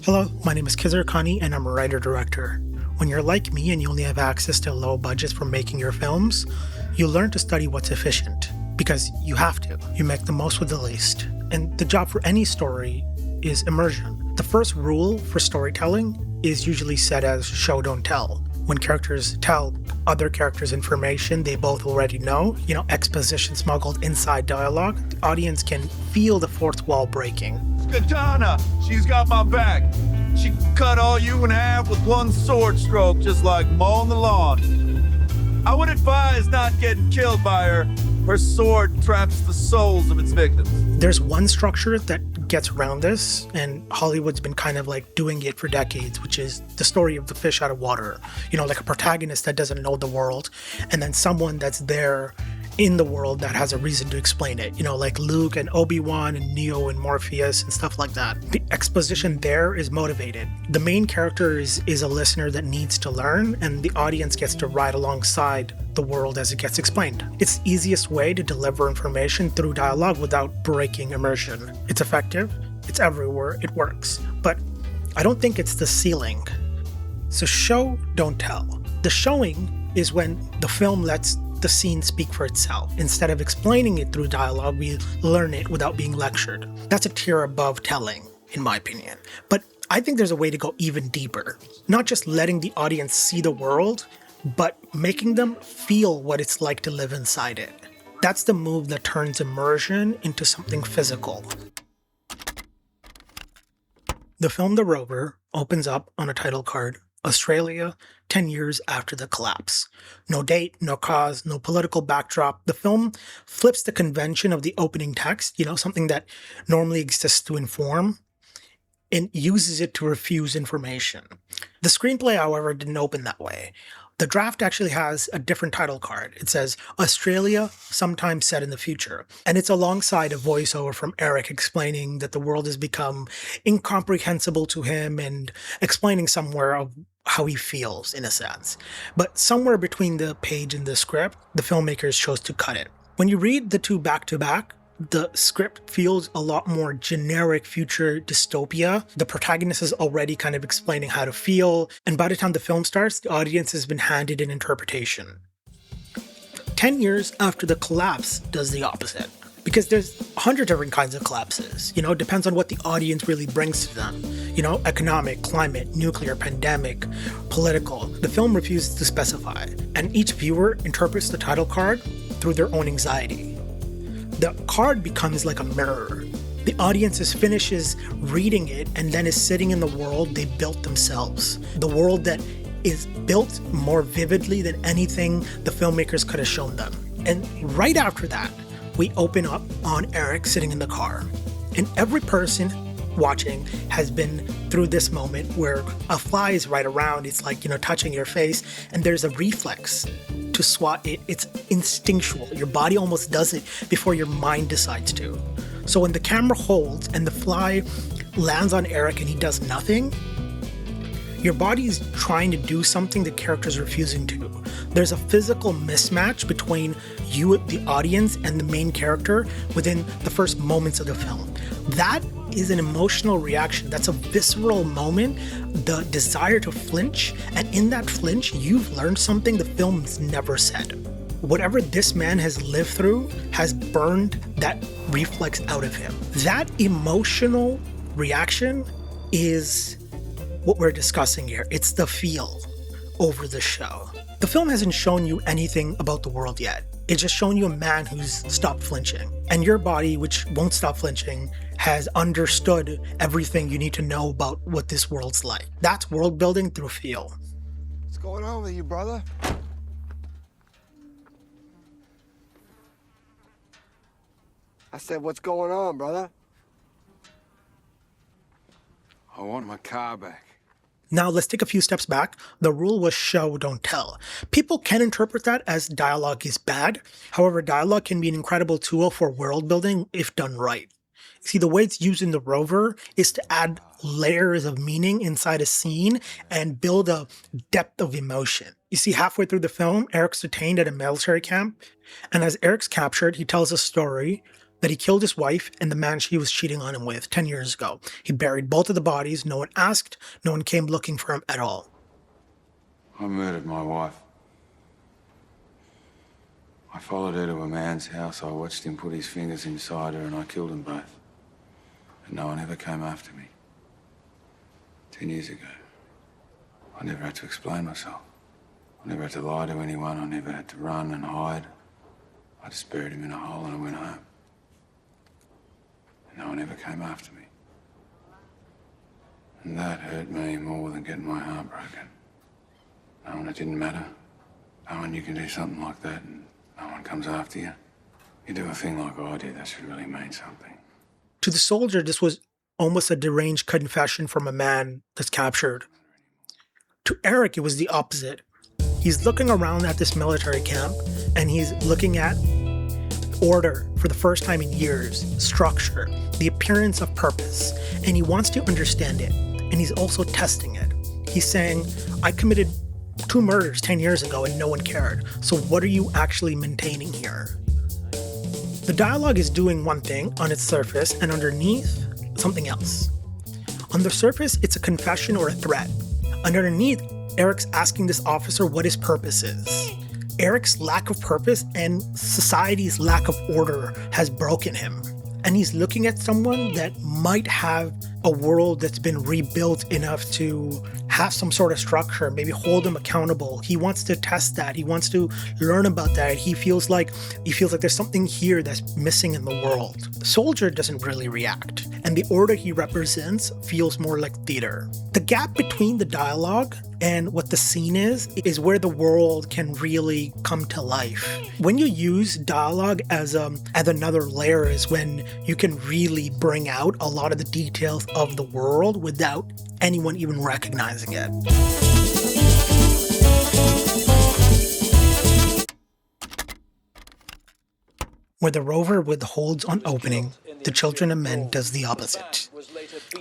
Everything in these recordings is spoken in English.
Hello, my name is Kizar Khani and I'm a writer-director. When you're like me and you only have access to low budgets for making your films, you learn to study what's efficient, because you have to. You make the most with the least. And the job for any story is immersion. The first rule for storytelling is usually set as show, don't tell. When characters tell other characters information they both already know, exposition smuggled inside dialogue, the audience can feel the fourth wall breaking. Katana, she's got my back. She cut all you in half with one sword stroke, just like mowing the lawn. I would advise not getting killed by her. Her sword traps the souls of its victims. There's one structure that gets around this, and Hollywood's been kind of like doing it for decades, which is the story of the fish out of water. Like a protagonist that doesn't know the world, and then someone that's there in the world that has a reason to explain it, like Luke and Obi-Wan and Neo and Morpheus and stuff like that. The exposition there is motivated. The main character is a listener that needs to learn, and the audience gets to ride alongside the world as it gets explained. It's the easiest way to deliver information through dialogue without breaking immersion. It's effective, it's everywhere, it works. But I don't think it's the ceiling. So show, don't tell. The showing is when the film lets the scene speak for itself. Instead of explaining it through dialogue, we learn it without being lectured. That's a tier above telling, in my opinion. But I think there's a way to go even deeper. Not just letting the audience see the world, but making them feel what it's like to live inside it. That's the move that turns immersion into something physical. The film The Rover opens up on a title card, Australia, 10 years after the collapse. No date, no cause, no political backdrop. The film flips the convention of the opening text, something that normally exists to inform, and uses it to refuse information. The screenplay, however, didn't open that way. The draft actually has a different title card. It says, Australia, sometime set in the future. And it's alongside a voiceover from Eric explaining that the world has become incomprehensible to him and explaining somewhere of how he feels, in a sense. But somewhere between the page and the script, the filmmakers chose to cut it. When you read the two back-to-back, the script feels a lot more generic future dystopia. The protagonist is already kind of explaining how to feel, and by the time the film starts, the audience has been handed an interpretation. 10 years after the collapse does the opposite. Because there's 100 different kinds of collapses. It depends on what the audience really brings to them. Economic, climate, nuclear, pandemic, political. The film refuses to specify, and each viewer interprets the title card through their own anxiety. The card becomes like a mirror. The audience finishes reading it and then is sitting in the world they built themselves. The world that is built more vividly than anything the filmmakers could have shown them. And right after that, we open up on Eric sitting in the car. And every person watching has been through this moment where a fly is right around, it's like, touching your face, and there's a reflex to swat it. It's instinctual. Your body almost does it before your mind decides to. So when the camera holds and the fly lands on Eric and he does nothing, your body is trying to do something the character's refusing to. There's a physical mismatch between you, the audience, and the main character within the first moments of the film. That is an emotional reaction. That's a visceral moment, the desire to flinch, and in that flinch, you've learned something the film's never said. Whatever this man has lived through has burned that reflex out of him. That emotional reaction is what we're discussing here. It's the feel over the show. The film hasn't shown you anything about the world yet. It's just shown you a man who's stopped flinching. And your body, which won't stop flinching, has understood everything you need to know about what this world's like. That's world building through feel. What's going on with you, brother? I said, what's going on, brother? I want my car back. Now let's take a few steps back. The rule was show, don't tell. People can interpret that as dialogue is bad. However, dialogue can be an incredible tool for world building if done right. See, the way it's used in The Rover is to add layers of meaning inside a scene and build a depth of emotion. You see, halfway through the film, Eric's detained at a military camp, and as Eric's captured, he tells a story that he killed his wife and the man she was cheating on him with 10 years ago. He buried both of the bodies. No one asked. No one came looking for him at all. I murdered my wife. I followed her to a man's house. I watched him put his fingers inside her and I killed them both. And no one ever came after me. 10 years ago. I never had to explain myself. I never had to lie to anyone. I never had to run and hide. I just buried him in a hole and I went home. And no one ever came after me. And that hurt me more than getting my heart broken. Knowing it didn't matter. Knowing you can do something like that and no one comes after you. You do a thing like I did, that should really mean something. To the soldier, this was almost a deranged confession from a man that's captured. To Eric, it was the opposite. He's looking around at this military camp and he's looking at order for the first time in years, structure, the appearance of purpose, and he wants to understand it. And he's also testing it. He's saying, I committed 2 murders 10 years ago and no one cared. So what are you actually maintaining here? The dialogue is doing one thing on its surface and underneath, something else. On the surface, it's a confession or a threat. Underneath, Eric's asking this officer what his purpose is. Eric's lack of purpose and society's lack of order has broken him. And he's looking at someone that might have a world that's been rebuilt enough to have some sort of structure, maybe hold him accountable. He wants to test that. He wants to learn about that. He feels like there's something here that's missing in the world. The soldier doesn't really react, and the order he represents feels more like theater. The gap between the dialogue and what the scene is where the world can really come to life. When you use dialogue as another layer is when you can really bring out a lot of the details of the world without anyone even recognizing it. Where the Rover withholds on opening, The Children of Men does the opposite.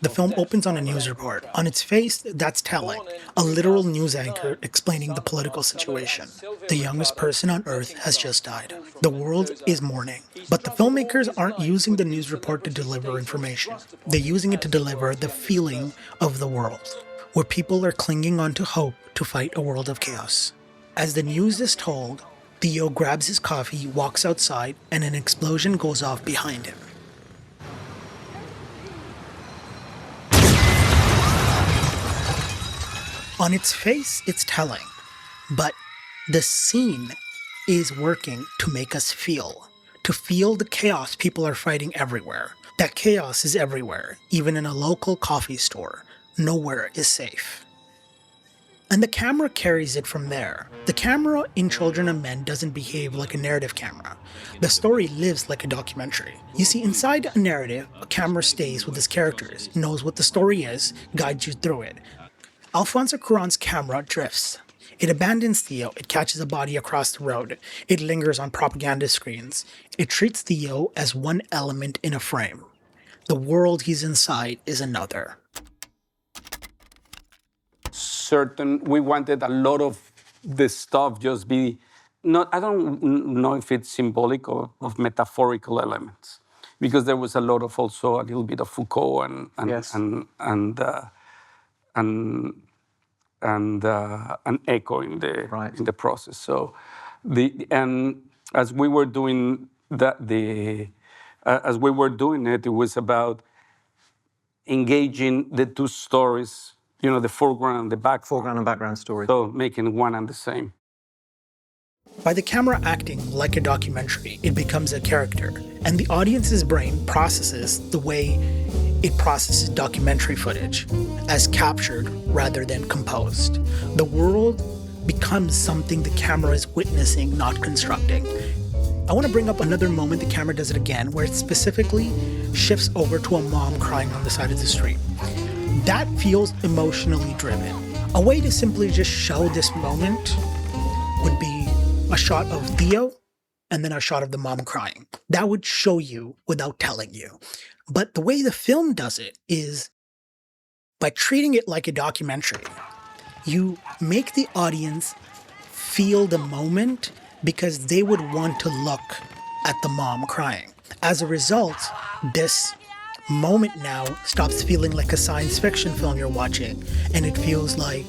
The film opens on a news report. On its face, that's telling. A literal news anchor explaining the political situation. The youngest person on Earth has just died. The world is mourning. But the filmmakers aren't using the news report to deliver information. They're using it to deliver the feeling of the world, where people are clinging onto hope to fight a world of chaos. As the news is told, Theo grabs his coffee, walks outside, and an explosion goes off behind him. On its face, it's telling, but the scene is working to make us feel the chaos people are fighting everywhere. That chaos is everywhere, even in a local coffee store. Nowhere is safe. And the camera carries it from there. The camera in Children of Men doesn't behave like a narrative camera. The story lives like a documentary. You see, inside a narrative, a camera stays with its characters, knows what the story is, guides you through it. Alfonso Cuarón's camera drifts. It abandons Theo, it catches a body across the road, it lingers on propaganda screens. It treats Theo as one element in a frame. The world he's inside is another. We wanted a lot of this stuff just be, not, I don't know if it's symbolic or of metaphorical elements, because there was a lot of also a little bit of Foucault and an echo in the process. So as we were doing that, it was about engaging the two stories. You know, the foreground and the background. Foreground and background story. So making one and the same. By the camera acting like a documentary, it becomes a character, and the audience's brain processes the way it processes documentary footage, as captured rather than composed. The world becomes something the camera is witnessing, not constructing. I want to bring up another moment the camera does it again, where it specifically shifts over to a mom crying on the side of the street. That feels emotionally driven. A way to simply just show this moment would be a shot of Theo and then a shot of the mom crying. That would show you without telling you. But the way the film does it is by treating it like a documentary. You make the audience feel the moment because they would want to look at the mom crying. As a result, this moment now stops feeling like a science fiction film you're watching, and it feels like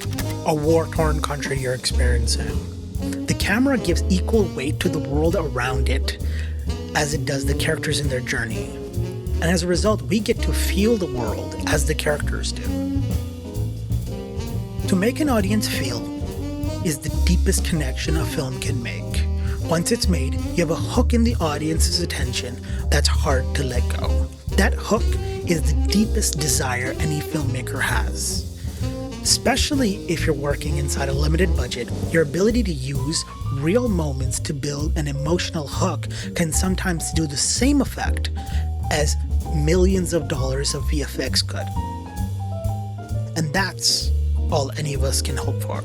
a war-torn country you're experiencing. The camera gives equal weight to the world around it as it does the characters in their journey. And as a result, we get to feel the world as the characters do. To make an audience feel is the deepest connection a film can make. Once it's made, you have a hook in the audience's attention that's hard to let go. That hook is the deepest desire any filmmaker has. Especially if you're working inside a limited budget, your ability to use real moments to build an emotional hook can sometimes do the same effect as millions of dollars of VFX could. And that's all any of us can hope for.